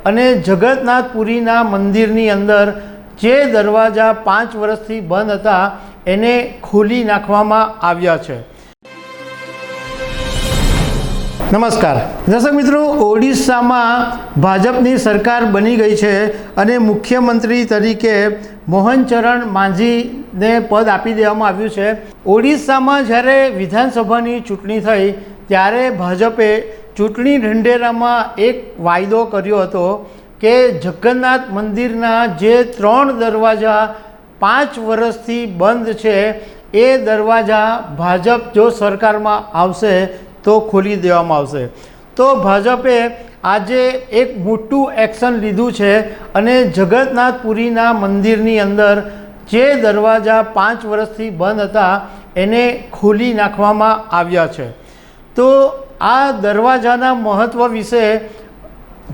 અને જગન્નાથપુરીના મંદિરની અંદર જે દરવાજા 5 વર્ષથી બંધ હતા એને ખોલી નાખવામાં આવ્યા છે। નમસ્કાર દર્શક મિત્રો, ઓડિશામાં ભાજપની સરકાર બની ગઈ છે અને મુખ્યમંત્રી તરીકે મોહન ચરણ માંઝીને પદ આપી દેવામાં આવ્યું છે। ઓડિશામાં જ્યારે વિધાનસભાની ચૂંટણી થઈ ત્યારે ભાજપે ચૂંટણી ઢંઢેરામાં એક વાયદો કર્યો હતો કે જગન્નાથ મંદિરના જે 3 દરવાજા 5 વર્ષથી બંધ છે એ દરવાજા ભાજપ જો સરકારમાં આવશે તો ખોલી દેવામાં આવશે। તો ભાજપે આજે એક મોટું એક્શન લીધું છે અને જગન્નાથપુરીના મંદિરની અંદર જે દરવાજા 5 વર્ષથી બંધ હતા એને ખોલી નાખવામાં આવ્યા છે। તો આ દરવાજાના મહત્ત્વ વિશે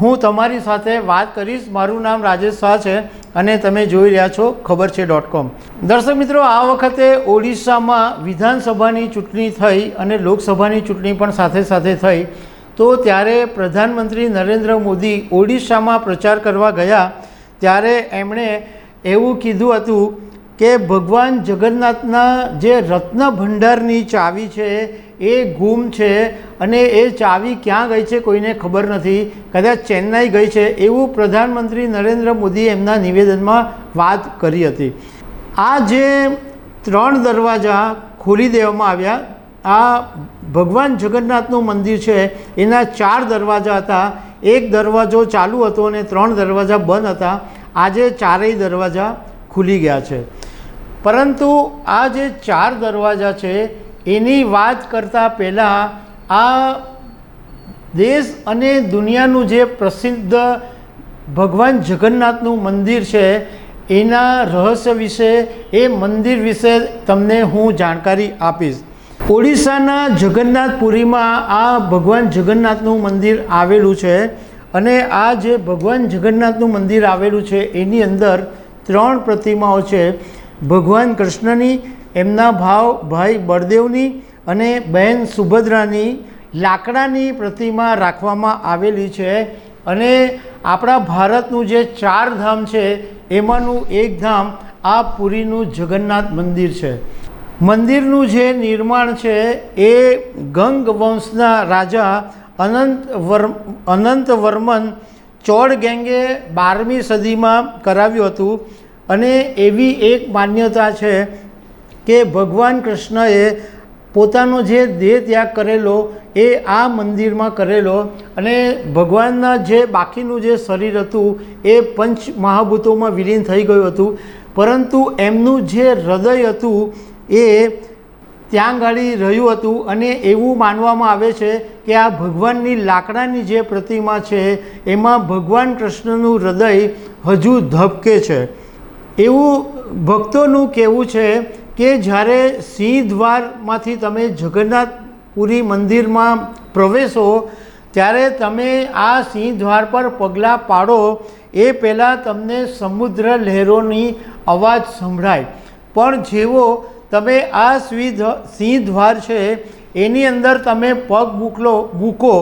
હું તમારી સાથે વાત કરીશ। મારું નામ રાજેશ શાહ છે અને તમે જોઈ રહ્યા છો ખબરછે.com। દર્શક મિત્રો, આ વખતે ઓડિશામાં વિધાનસભાની ચૂંટણી થઈ અને લોકસભાની ચૂંટણી પણ સાથે સાથે થઈ। તો ત્યારે પ્રધાનમંત્રી નરેન્દ્ર મોદી ઓડિશામાં પ્રચાર કરવા ગયા ત્યારે એમણે એવું કીધું હતું કે ભગવાન જગન્નાથના જે રત્ન ભંડારની ચાવી છે એ ગુમ છે અને એ ચાવી ક્યાં ગઈ છે કોઈને ખબર નથી, કદાચ ચેન્નાઈ ગઈ છે, એવું પ્રધાનમંત્રી નરેન્દ્ર મોદીએ એમના નિવેદનમાં વાત કરી હતી। આ જે 3 દરવાજા ખોલી દેવામાં આવ્યા, આ ભગવાન જગન્નાથનું મંદિર છે એના 4 દરવાજા હતા। એક દરવાજો ચાલુ હતો અને 3 દરવાજા બંધ હતા। આજે 4 દરવાજા ખુલી ગયા છે। પરંતુ આ જે 4 દરવાજા છે એની વાત કરતાં પહેલાં આ દેશ અને દુનિયાનું જે પ્રસિદ્ધ ભગવાન જગન્નાથનું મંદિર છે એના રહસ્ય વિશે, એ મંદિર વિશે તમને હું જાણકારી આપીશ। ઓડિશાના જગન્નાથપુરીમાં આ ભગવાન જગન્નાથનું મંદિર આવેલું છે અને આ જે ભગવાન જગન્નાથનું મંદિર આવેલું છે એની અંદર 3 પ્રતિમાઓ છે। ભગવાન કૃષ્ણની, એમના ભાઈ બળદેવની અને બહેન સુભદ્રાની લાકડાની પ્રતિમા રાખવામાં આવેલી છે। અને આપણા ભારતનું જે 4 ધામ છે એમાંનું એક ધામ આ પુરીનું જગન્નાથ મંદિર છે। મંદિરનું જે નિર્માણ છે એ ગંગ વંશના રાજા અનંતવર્મન ચોળગેંગે 12મી સદીમાં કરાવ્યું હતું। અને એવી એક માન્યતા છે કે ભગવાન કૃષ્ણએ પોતાનો જે દેહ ત્યાગ કરેલો એ આ મંદિરમાં કરેલો અને ભગવાનના જે બાકીનું જે શરીર હતું એ પંચ મહાભૂતોમાં વિલીન થઈ ગયું હતું, પરંતુ એમનું જે હૃદય હતું એ ત્યાં ગાડી રહ્યું હતું। અને એવું માનવામાં આવે છે કે આ ભગવાનની લાકડાની જે પ્રતિમા છે એમાં ભગવાન કૃષ્ણનું હૃદય હજુ ધબકે છે। એવું ભક્તોનું કહેવું છે કે જ્યારે સિંહ દ્વારમાંથી તમે જગન્નાથપુરી મંદિરમાં પ્રવેશો ત્યારે તમે આ સિંહ દ્વાર પર પગલાં પાડો એ પહેલાં તમને સમુદ્ર લહેરોની અવાજ સંભળાય, પણ જેવો તમે આ સિંહ દ્વાર છે એની અંદર તમે પગ મૂકો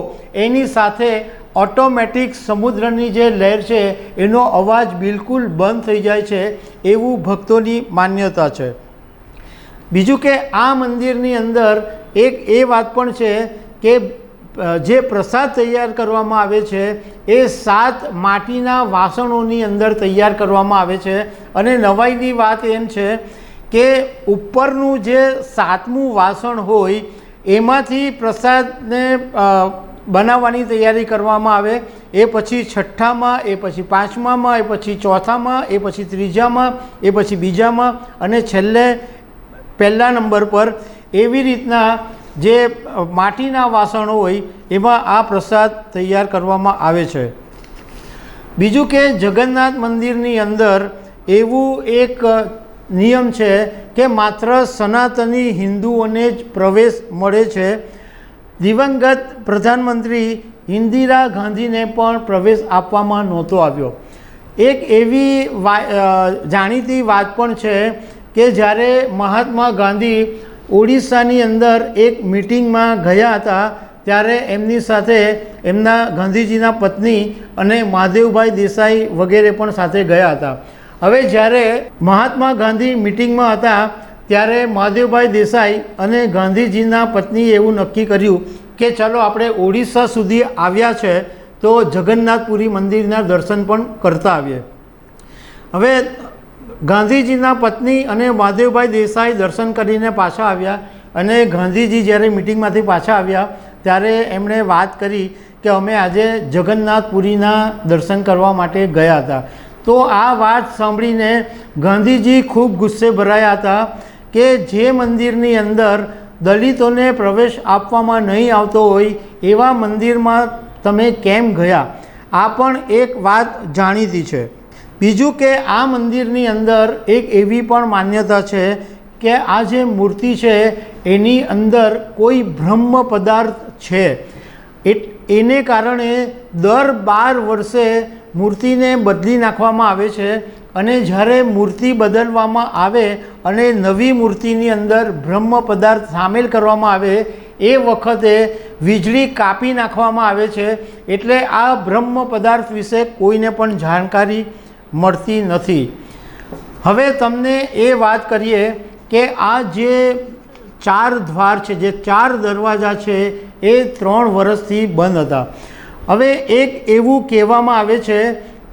એની સાથે ઓટોમેટિક સમુદ્રની જે લહેર છે એનો અવાજ બિલકુલ બંધ થઈ જાય છે, એવું ભક્તોની માન્યતા છે। બીજું કે આ મંદિરની અંદર એક એ વાત પણ છે કે જે પ્રસાદ તૈયાર કરવામાં આવે છે એ 7 માટીના વાસણોની અંદર તૈયાર કરવામાં આવે છે। અને નવાઈની વાત એમ છે કે ઉપરનું જે 7મું વાસણ હોય એમાંથી પ્રસાદને બનાવવાની તૈયારી કરવામાં આવે, એ પછી 6ઠામાં, એ પછી 5મામાં, એ પછી 4થામાં, એ પછી 3જામાં, એ પછી 2જામાં અને છેલ્લે 1લા નંબર પર, એવી રીતના જે માટીના વાસણો હોય એમાં આ પ્રસાદ તૈયાર કરવામાં આવે છે। બીજું કે જગન્નાથ મંદિરની અંદર એવું એક નિયમ છે કે માત્ર સનાતની હિન્દુઓને જ પ્રવેશ મળે છે। દિવંગત પ્રધાનમંત્રી ઇન્દિરા ગાંધીને પણ પ્રવેશ આપવામાં નહોતો આવ્યો। એક એવી જાણીતી વાત પણ છે કે જ્યારે મહાત્મા ગાંધી ઓડિશાની અંદર એક મીટિંગમાં ગયા હતા ત્યારે એમની સાથે એમના ગાંધીજીના પત્ની અને મહાદેવભાઈ દેસાઈ વગેરે પણ સાથે ગયા હતા. હવે જ્યારે મહાત્મા ગાંધી મિટિંગમાં હતા ત્યારે મહાદેવભાઈ દેસાઈ અને ગાંધીજીના પત્નીએ એવું નક્કી કર્યું કે ચાલો આપણે ઓડિશા સુધી આવ્યા છે તો જગન્નાથપુરી મંદિરના દર્શન પણ કરતા આવીએ. હવે ગાંધીજીના પત્ની અને મહાદેવભાઈ દેસાઈ દર્શન કરીને પાછા આવ્યા અને ગાંધીજી જ્યારે મિટિંગમાંથી પાછા આવ્યા ત્યારે એમણે વાત કરી કે અમે આજે જગન્નાથપુરીના દર્શન કરવા માટે ગયા હતા. તો આ વાત સાંભળીને ગાંધીજી ખૂબ ગુસ્સે ભરાયા હતા કે જે મંદિરની અંદર દલિતોને પ્રવેશ આપવામાં નહીં આવતો હોય એવા મંદિરમાં તમે કેમ ગયા? આ પણ એક વાત જાણીતી છે. બીજું કે આ મંદિરની અંદર એક એવી પણ માન્યતા છે કે આ જે મૂર્તિ છે એની અંદર કોઈ બ્રહ્મ પદાર્થ છે. એને કારણે દર 12 વર્ષે મૂર્તિને બદલી નાખવામાં આવે છે અને જ્યારે મૂર્તિ બદલવામાં આવે અને નવી મૂર્તિની અંદર બ્રહ્મ પદાર્થ સામેલ કરવામાં આવે એ વખતે વીજળી કાપી નાખવામાં આવે છે. એટલે આ બ્રહ્મ પદાર્થ વિશે કોઈને પણ જાણકારી મળતી નથી. હવે તમને એ વાત કરીએ કે આ જે 4 દ્વાર છે, જે 4 દરવાજા છે એ 3 વર્ષથી બંધ હતા. હવે એક એવું કહેવામાં આવે છે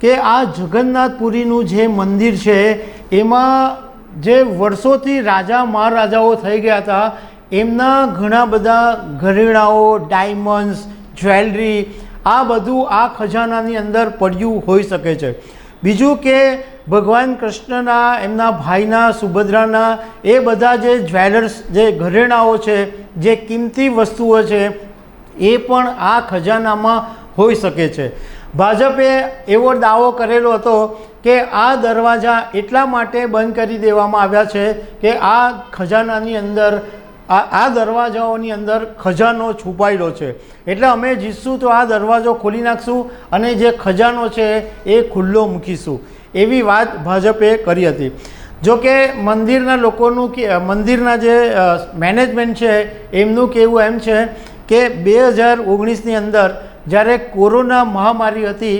કે આ જગન્નાથપુરીનું જે મંદિર છે એમાં જે વર્ષોથી રાજા મહારાજાઓ થઈ ગયા હતા એમના ઘણા બધા ઘરેણાઓ, ડાયમંડ્સ, જ્વેલરી આ બધું આ ખજાનાની અંદર પડ્યું હોઈ શકે છે. બીજું કે ભગવાન કૃષ્ણના, એમના ભાઈના સુભદ્રાના એ બધા જે જ્વેલર્સ, જે ઘરેણાઓ છે, જે કિંમતી વસ્તુઓ છે એ પણ આ ખજાનામાં હોઈ શકે છે. ભાજપે એવો દાવો કરેલો હતો કે આ દરવાજા એટલા માટે બંધ કરી દેવામાં આવ્યા છે કે આ ખજાનાની અંદર આ દરવાજાઓની અંદર ખજાનો છુપાયેલો છે, એટલે અમે જીતશું તો આ દરવાજો ખોલી નાખશું અને જે ખજાનો છે એ ખુલ્લો મૂકીશું, એવી વાત ભાજપે કરી હતી. જો કે મંદિરના લોકોનું, મંદિરના જે મેનેજમેન્ટ છે એમનું કહેવું એમ છે કે 2019ની અંદર જ્યારે કોરોના મહામારી હતી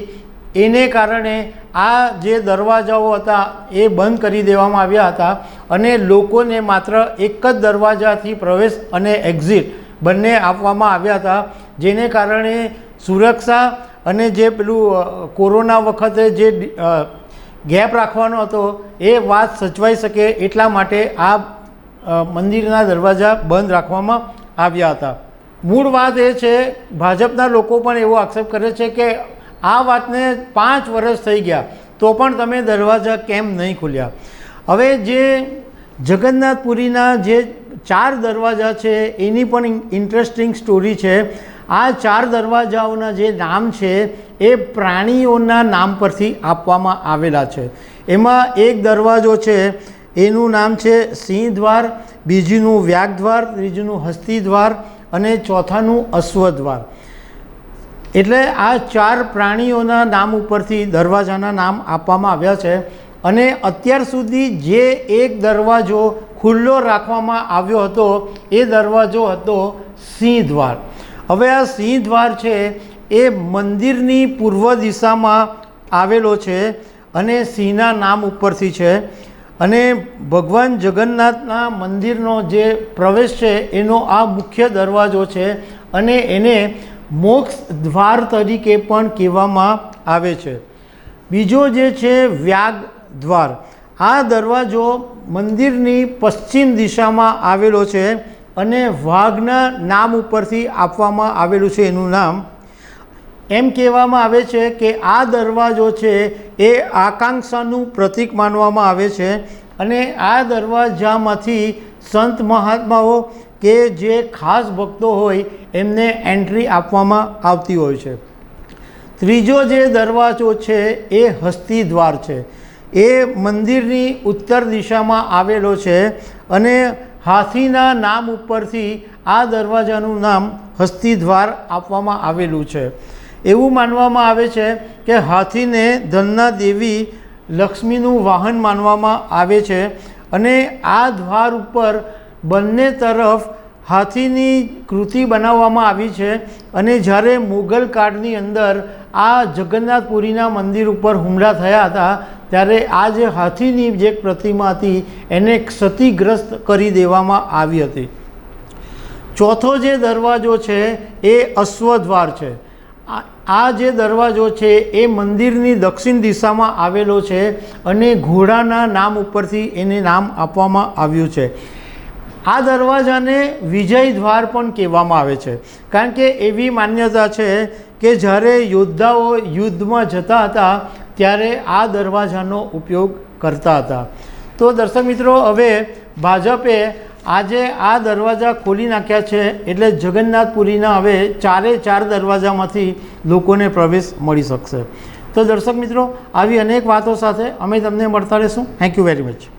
એને કારણે આ જે દરવાજાઓ હતા એ બંધ કરી દેવામાં આવ્યા હતા અને લોકોને માત્ર એક જ દરવાજાથી પ્રવેશ અને એક્ઝિટ બંને આપવામાં આવ્યા હતા, જેને કારણે સુરક્ષા અને જે પેલું કોરોના વખતે જે ગેપ રાખવાનો હતો એ વાત સચવાઈ શકે એટલા માટે આ મંદિરના દરવાજા બંધ રાખવામાં આવ્યા હતા. મૂળ વાત એ છે, ભાજપના લોકો પણ એવો આક્ષેપ કરે છે કે આ વાતને 5 વર્ષ થઈ ગયા તો પણ તમે દરવાજા કેમ નહીં ખોલ્યા? હવે જે જગન્નાથપુરીના જે 4 દરવાજા છે એની પણ ઇન્ટરેસ્ટિંગ સ્ટોરી છે. આ 4 દરવાજાઓના જે નામ છે એ પ્રાણીઓના નામ પરથી આપવામાં આવેલા છે. એમાં એક દરવાજો છે એનું નામ છે સિંહ દ્વાર, બીજીનું વ્યાઘ દ્વાર, ત્રીજુનું હસ્તી દ્વાર અને ચોથાનું અશ્વદ્વાર. એટલે આ 4 પ્રાણીઓના નામ ઉપરથી દરવાજાના નામ આપવામાં આવ્યા છે. અને અત્યાર સુધી જે એક દરવાજો ખુલ્લો રાખવામાં આવ્યો હતો એ દરવાજો હતો સિંહ દ્વાર. હવે આ સિંહ દ્વાર છે એ મંદિરની પૂર્વ દિશામાં આવેલો છે અને સિંહના નામ ઉપરથી છે. અને ભગવાન જગન્નાથના મંદિરનો જે પ્રવેશ છે એનો આ મુખ્ય દરવાજો છે અને એને મોક્ષ દ્વાર તરીકે પણ કહેવામાં આવે છે. બીજો જે છે વ્યાઘ દ્વાર. આ દરવાજો મંદિરની પશ્ચિમ દિશામાં આવેલો છે અને વાઘના નામ ઉપરથી આપવામાં આવેલું છે એનું નામ. એમ કહેવામાં આવે છે કે આ દરવાજો છે એ આકાંક્ષાનું પ્રતીક માનવામાં આવે છે અને આ દરવાજામાંથી સંત મહાત્માઓ કે જે ખાસ ભક્તો હોય એમને એન્ટ્રી આપવામાં આવતી હોય છે. ત્રીજો જે દરવાજો છે એ હસ્તી દ્વાર છે. એ મંદિરની ઉત્તર દિશામાં આવેલો છે અને હાથીના નામ ઉપરથી આ દરવાજાનું નામ હસ્તી દ્વાર આપવામાં આવેલું છે. એવું માનવામાં આવે છે કે હાથીને ધનના દેવી લક્ષ્મીનું વાહન માનવામાં આવે છે અને આ દ્વાર ઉપર બંને તરફ હાથીની કૃતિ બનાવવામાં આવી છે અને જ્યારે મુગલ કાળની અંદર આ જગન્નાથપુરીના મંદિર ઉપર હુમલા થયા હતા ત્યારે આ જે હાથીની જે પ્રતિમા હતી એને ક્ષતિગ્રસ્ત કરી દેવામાં આવી હતી. ચોથો જે દરવાજો છે એ અશ્વદ્વાર છે. આ જે દરવાજો છે એ મંદિરની દક્ષિણ દિશામાં આવેલો છે અને ઘોડાના નામ ઉપરથી એને નામ આપવામાં આવ્યું છે. આ દરવાજાને વિજય દ્વાર પણ કહેવામાં આવે છે, કારણ કે એવી માન્યતા છે કે જ્યારે યોદ્ધાઓ યુદ્ધમાં જતા હતા ત્યારે આ દરવાજાનો ઉપયોગ કરતા હતા. તો દર્શક મિત્રો, હવે ભાજપે આજે આ દરવાજા ખોલી નાખ્યા છે એટલે જગન્નાથપુરીના હવે 4 દરવાજામાંથી લોકોને પ્રવેશ મળી શકશે. તો દર્શક મિત્રો, આવી અનેક વાતો સાથે અમે તમને મળતા રહીશું. Thank you very much.